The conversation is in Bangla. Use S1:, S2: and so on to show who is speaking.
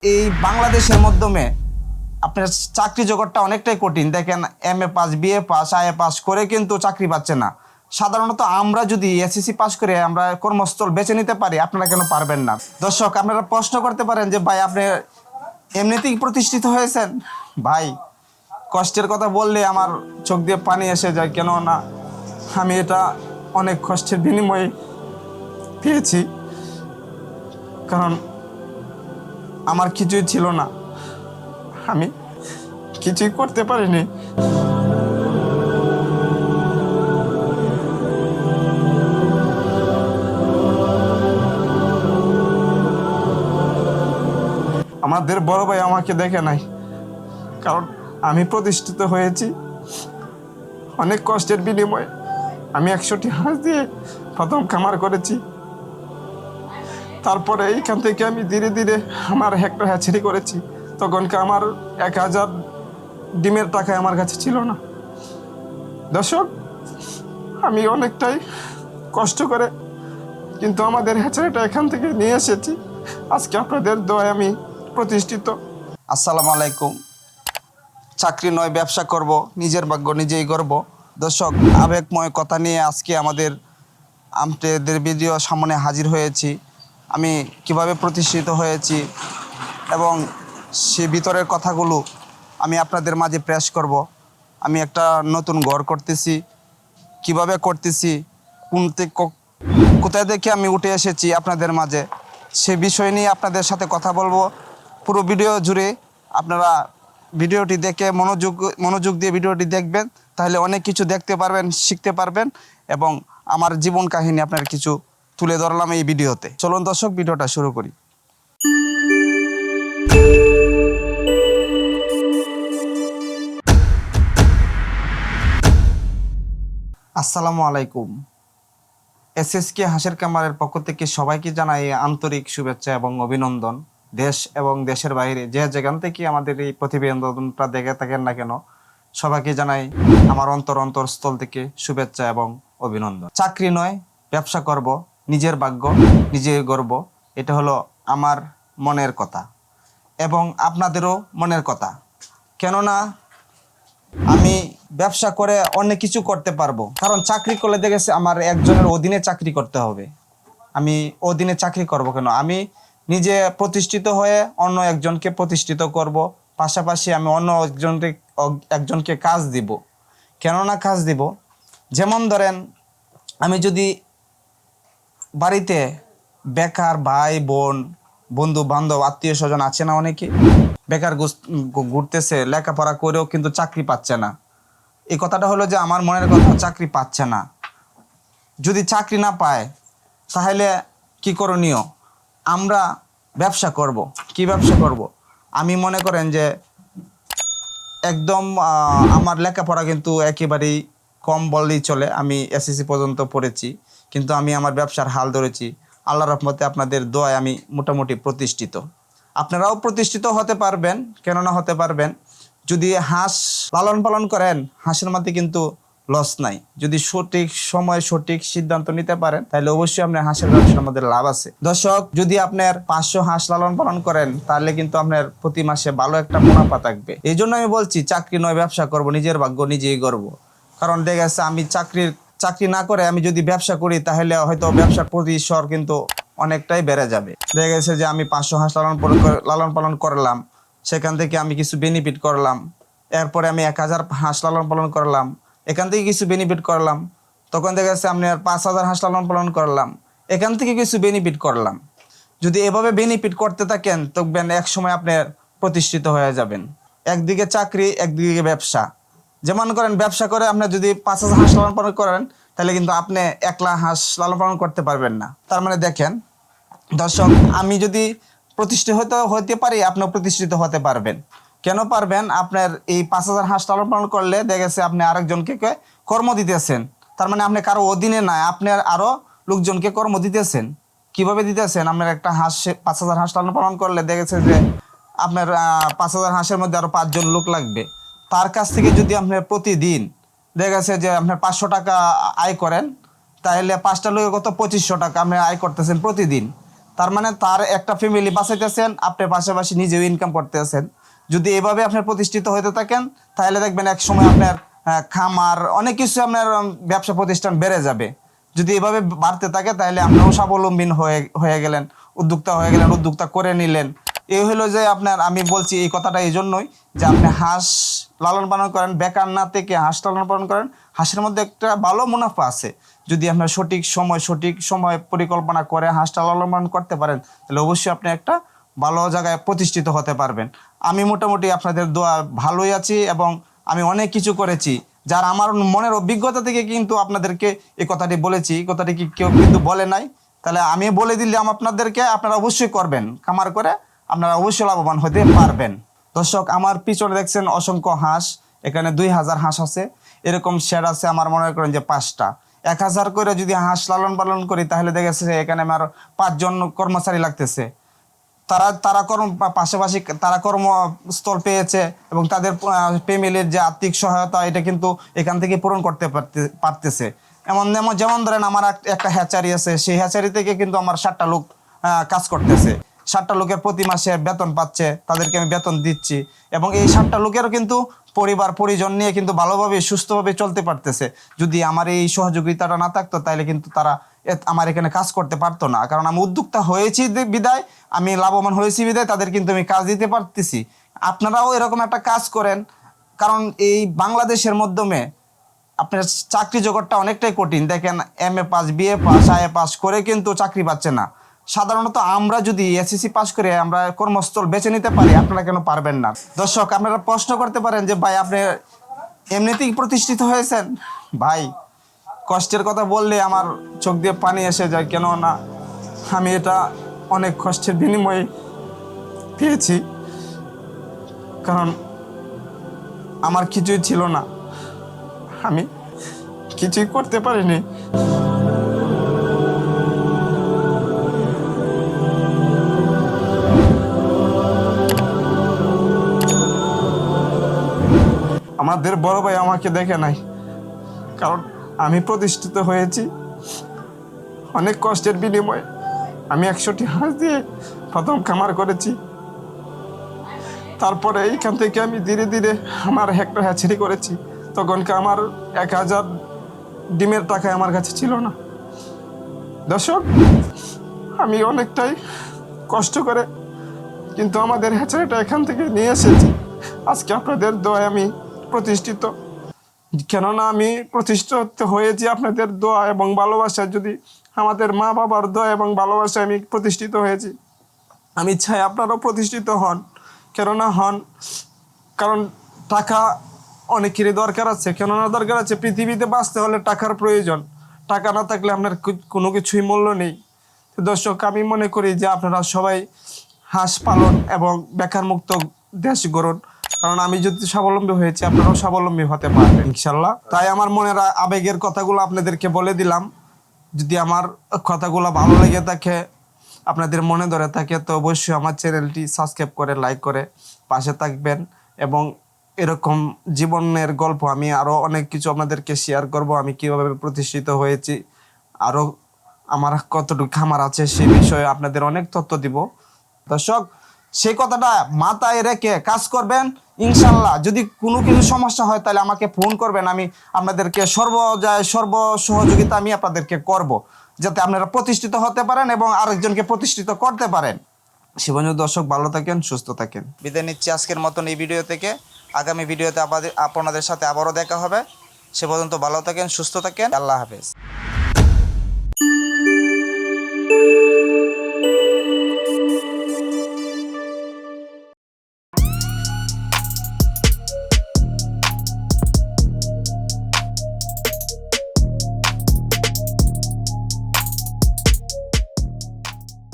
S1: এই বাংলাদেশের মাধ্যমে আপনার চাকরি জগৎটা অনেকটাই কঠিন। দেখেন MA pass, BA pass, IA pass করে কিন্তু চাকরি পাচ্ছে না। সাধারণত আমরা যদি SSC পাস করে আমরা কর্মস্থল বেছে নিতে পারি, আপনারা কেন পারবেন না? দর্শক, আপনারা প্রশ্ন করতে পারেন যে ভাই আপনি এমনিতেই প্রতিষ্ঠিত হয়েছেন। ভাই, কষ্টের কথা বললে আমার চোখ দিয়ে পানি এসে যায়, কেন না আমি এটা অনেক কষ্টের বিনিময়ে পেয়েছি। কারণ আমার কিছুই ছিল না, আমি কিছুই করতে পারিনি। আমাদের বড় ভাই আমাকে দেখে নাই, কারণ আমি প্রতিষ্ঠিত হয়েছি অনেক কষ্টের বিনিময়ে। আমি 100টি হাঁস দিয়ে প্রথম খামার করেছি। তারপরে এইখান থেকে আমি ধীরে ধীরে আমার হেক্টর হ্যাচারি করেছি। তখনকে আমার 1000 ডিমের টাকা আমার কাছে ছিল না। দর্শক, আমি অনেকটাই কষ্ট করে কিন্তু আমাদের হ্যাচারিটা এখান থেকে নিয়ে এসেছি। আজকে আপনাদের দোয়ায় আমি প্রতিষ্ঠিত। আসসালামু আলাইকুম। চাকরি নয়, ব্যবসা করব, নিজের ভাগ্য নিজেই গড়ব। দর্শক, আবেগময় কথা নিয়ে আজকে আপনাদের ভিডিও সামনে হাজির হয়েছি। আমি কিভাবে প্রতিষ্ঠিত হয়েছি এবং সে ভিতরের কথাগুলো আমি আপনাদের মাঝে পেশ করব। আমি একটা নতুন ঘর করতেছি, কিভাবে করতেছি, কোথায় থেকে আমি উঠে এসেছি আপনাদের মাঝে, সে বিষয় নিয়ে আপনাদের সাথে কথা বলবো। পুরো ভিডিও জুড়ে আপনারা ভিডিওটি দেখে মনোযোগ দিয়ে ভিডিওটি দেখবেন, তাহলে অনেক কিছু দেখতে পারবেন, শিখতে পারবেন এবং আমার জীবন কাহিনী আপনার কিছু তুলে ধরলাম এই ভিডিওতে। চলুন দর্শক, ভিডিওটা শুরু করি। আসসালামু আলাইকুম। SSK হাঁসের খামারের পক্ষ থেকে সবাইকে জানাই আন্তরিক শুভেচ্ছা এবং অভিনন্দন। দেশ এবং দেশের বাইরে যে যেখান থেকে আমাদের এই প্রতিবেদনটা দেখে থাকেন না কেন, সবাইকে জানাই আমার অন্তরস্থল থেকে শুভেচ্ছা এবং অভিনন্দন। চাকরি নয়, ব্যবসা করব, নিজের ভাগ্য নিজে গড়ব, এটা হলো আমার মনের কথা এবং আপনাদেরও মনের কথা। কেননা আমি ব্যবসা করে অনেক কিছু করতে পারবো, কারণ চাকরি করলে দেখেছে আমার একজনের অধীনে চাকরি করতে হবে। আমি অধীনে চাকরি করব কেন? আমি নিজে প্রতিষ্ঠিত হয়ে অন্য একজনকে প্রতিষ্ঠিত করব, পাশাপাশি আমি অন্য একজনকে কাজ দিব। কেননা কাজ দিব, যেমন ধরেন আমি যদি বাড়িতে বেকার ভাই বোন, বন্ধু বান্ধব, আত্মীয় স্বজন আছে না, অনেকে বেকার ঘুরতেছে, লেখাপড়া করেও কিন্তু চাকরি পাচ্ছে না। এই কথাটা হলো যে আমার মনের কথা, চাকরি পাচ্ছে না। যদি চাকরি না পায় তাহলে কি করণীয়? আমরা ব্যবসা করব। কি ব্যবসা করব? আমি মনে করেন যে একদম আমার লেখাপড়া কিন্তু একেবারেই কম বললেই চলে। আমি SSC পর্যন্ত পড়েছি, কিন্তু আমি আমার ব্যবসার হাল ধরেছি। আল্লাহর রহমতে আপনাদের দোয়ায় আমি মোটামুটি প্রতিষ্ঠিত। আপনারাও প্রতিষ্ঠিত হতে পারবেন, কেননা হতে পারবেন যদি হাঁস লালন পালন করেন। হাঁসের মধ্যে কিন্তু লস নাই। যদি সঠিক সময় সঠিক সিদ্ধান্ত নিতে পারেন, তাহলে অবশ্যই আপনার হাঁসের ব্যবসার মধ্যে লাভ আছে। দর্শক, যদি আপনার 500 হাঁস লালন পালন করেন, তাহলে কিন্তু আপনার প্রতি মাসে ভালো একটা মুনাফা থাকবে। এই জন্য আমি বলছি চাকরি নয়, ব্যবসা করব, নিজের ভাগ্য নিজেই গড়ব। কারণ দেখা যাচ্ছে আমি চাকরি না করে আমি যদি ব্যবসা করি, তাহলে হয়তো ব্যবসার পরিসর কিন্তু অনেকটাই বেড়ে যাবে। দেখা গেছে যে আমি 500 হাঁস লালন পালন করলাম, সেখান থেকে আমি কিছু বেনিফিট করলাম। এরপরে আমি 1000 হাঁস লালন পালন করলাম, এখান থেকে কিছু বেনিফিট করলাম। তখন দেখা যাচ্ছে আপনি আর 5000 হাঁস লালন পালন করলাম, এখান থেকে কিছু বেনিফিট করলাম। যদি এভাবে বেনিফিট করতে থাকেন, তখন এক সময় আপনি প্রতিষ্ঠিত হয়ে যাবেন। একদিকে চাকরি, একদিকে ব্যবসা। যেমন করেন ব্যবসা করে আপনি যদি 5000 হাঁস লালন পালন করেন, তাহলে কিন্তু আপনি 1 লাখ হাঁস লালন পালন করতে পারবেন না। তার মানে দেখেন দর্শক, আমি যদি প্রতিষ্ঠিত হতে পারি, আপনিও প্রতিষ্ঠিত হতে পারবেন। কেন পারবেন? আপনার এই 5000 হাঁস লালন পালন করলে দেখা গেছে আপনি আরেকজনকে কর্ম দিতেছেন। তার মানে আপনি কারো অধীনে নাই, আপনার আরো লোকজনকে কর্ম দিতেছেন। কিভাবে দিতেছেন? আপনার একটা হাঁস 5000 হাঁস লালন পালন করলে দেখা গেছে যে আপনার 5000 হাঁসের মধ্যে আরো 5 জন লোক লাগবে। তার কাছ থেকে যদি আপনার প্রতিদিন দেখা গেছে যে আপনার 500 টাকা আয় করেন, তাহলে 5টা লোকের কত 2500 টাকা আপনি আয় করতেছেন প্রতিদিন। তার মানে তার একটা ফ্যামিলি বাঁচাইতেছেন, আপনি পাশাপাশি নিজেও ইনকাম করতেছেন। যদি এভাবে আপনার প্রতিষ্ঠিত হতে থাকেন তাহলে দেখবেন এক সময় আপনার খামার অনেক কিছু আপনার ব্যবসা প্রতিষ্ঠান বেড়ে যাবে। যদি এভাবে বাড়তে থাকে তাহলে আপনিও স্বাবলম্বী হয়ে গেলেন, উদ্যোক্তা হয়ে গেলেন, উদ্যোক্তা করে নিলেন। এই হলো যে আপনার, আমি বলছি এই কথাটা এই জন্যই যে আপনি হাঁস লালন পালন করেন, বেকার না থেকে হাঁস লালন পালন করেন। হাঁসের মধ্যে একটা ভালো মুনাফা আছে। যদি আপনার সঠিক সময় পরিকল্পনা করে হাঁসটা লালন পালন করতে পারেন তাহলে অবশ্যই আপনি একটা ভালো জায়গায় প্রতিষ্ঠিত হতে পারবেন। আমি মোটামুটি আপনাদের দোয়া ভালোই আছি এবং আমি অনেক কিছু করেছি, যার আমার মনের অভিজ্ঞতা থেকে কিন্তু আপনাদেরকে এই কথাটি বলেছি। এই কথাটি কি কেউ কিন্তু বলে নাই, তাহলে আমি বলে দিলাম আপনাদেরকে, আপনারা অবশ্যই করবেন। খামার করে আপনারা অবশ্যই লাভবান হতে পারবেন। দর্শক, আমার পিছনে দেখছেন অসংখ্য হাঁস, এখানে 2000 হাঁস আছে। এরকম শেড আছে আমার মনে করেন যে 5টা। 1000 করে যদি হাঁস লালন পালন করি তাহলে দেখেছে এখানে আমার 5 জন কর্মচারী লাগতেছে। তারা পাশাপাশি তারা কর্মস্থল পেয়েছে এবং তাদের ফ্যামিলির যে আর্থিক সহায়তা এটা কিন্তু এখান থেকে পূরণ করতে পারতেছে। যেমন ধরেন আমার একটা হ্যাচারি আছে, সেই হ্যাচারি থেকে কিন্তু আমার 7টা লোক কাজ করতেছে। 7টা লোকের প্রতি মাসে বেতন পাচ্ছে, তাদেরকে আমি বেতন দিচ্ছি এবং এই 7টা লোকেরও কিন্তু পরিবার পরিজন নিয়ে কিন্তু ভালোভাবে সুস্থভাবে চলতে পারতেছে। যদি আমার এই সহযোগিতাটা না থাকতো তাহলে কিন্তু তারা আমার এখানে কাজ করতে পারতো না। কারণ আমি উদ্যোক্তা হয়েছি বিদায়, আমি লাভবান হয়েছি বিদায় তাদের কিন্তু আমি কাজ দিতে পারতেছি। আপনারাও এরকম একটা কাজ করেন, কারণ এই বাংলাদেশের মাধ্যমে আপনার চাকরি জগৎটা অনেকটাই কঠিন। দেখেন MA pass, BA pass, IA pass করে কিন্তু চাকরি পাচ্ছে না। সাধারণত আমরা যদি SSC পাস করে আমরা কর্মস্থল বেছে নিতে পারি, আপনারা কেন পারবেন না? দর্শক, আপনারা প্রশ্ন করতে পারেন যে ভাই আপনি এমনিতেই প্রতিষ্ঠিত হয়েছেন। ভাই, কষ্টের কথা বললে আমার চোখ দিয়ে পানি এসে যায়, কেন না আমি এটা অনেক কষ্টের বিনিময়ে পেয়েছি। কারণ আমার কিছুই ছিল না, আমি কিছুই করতে পারিনি। আমাদের বড় ভাই আমাকে দেখে নাই, কারণ আমি প্রতিষ্ঠিত হয়েছি অনেক কষ্টের বিনিময়ে। আমি 100টি হাঁস দিয়ে প্রথম খামার করেছি। তারপরে এইখান থেকে আমি ধীরে ধীরে আমার হেক্টর হ্যাচারি করেছি। তখনকে আমার 1000 ডিমের টাকায় আমার কাছে ছিল না। দর্শক, আমি অনেকটাই কষ্ট করে কিন্তু আমাদের হ্যাচারিটা এখান থেকে নিয়ে এসেছি। আজকে আপনাদের দোয়ায় আমি প্রতিষ্ঠিত। কেননা আমি প্রতিষ্ঠিত হয়েছি আপনাদের দোয়া এবং ভালোবাসা। যদি আমাদের মা বাবার দোয়া এবং ভালোবাসায় আমি প্রতিষ্ঠিত হয়েছি, আমি চাই আপনারাও প্রতিষ্ঠিত হন। কেননা হন, কারণ টাকা অনেকেরই দরকার আছে। কেননা দরকার আছে, পৃথিবীতে বাঁচতে হলে টাকার প্রয়োজন। টাকা না থাকলে আপনার কোনো কিছুই মূল্য নেই। তো দর্শক, আমি মনে করি যে আপনারা সবাই হাঁস পালন এবং বেকার মুক্ত দেশ গড়ুন। কারণ আমি যদি স্বাবলম্বী হয়েছি, আপনারাও স্বাবলম্বী হতে পারবেন ইনশাল্লাহ। তাই আমার মনের আবেগের কথাগুলো আপনাদেরকে বলে দিলাম। যদি আমার কথাগুলো ভালো লেগে থাকে, আপনাদের মনে ধরে থাকে, তো অবশ্যই আমার চ্যানেলটি সাবস্ক্রাইব করে লাইক করে পাশে থাকবেন। এবং এরকম জীবনের গল্প আমি আরও অনেক কিছু আপনাদেরকে শেয়ার করব। আমি কীভাবে প্রতিষ্ঠিত হয়েছি, আরও আমার কতটুকু খামার আছে সেই বিষয়ে আপনাদের অনেক তথ্য দিব। দর্শক, সেই কথাটা মাথায় রেখে কাজ করবেন ইনশাল্লাহ। যদি কোনো কিছু সমস্যা হয় তাহলে আমাকে ফোন করবেন, আমি আপনাদেরকে সর্ব সহযোগিতা আমি আপনাদেরকে করব, যাতে আপনারা প্রতিষ্ঠিত হতে পারেন এবং আরেকজনকে প্রতিষ্ঠিত করতে পারেন। সে পর্যন্ত দর্শক ভালো থাকেন, সুস্থ থাকেন। বিদায় নিচ্ছি আজকের মতন এই ভিডিও থেকে। আগামী ভিডিওতে আপনাদের সাথে আবারও দেখা হবে। সে পর্যন্ত ভালো থাকেন, সুস্থ থাকেন। আল্লাহ হাফেজ।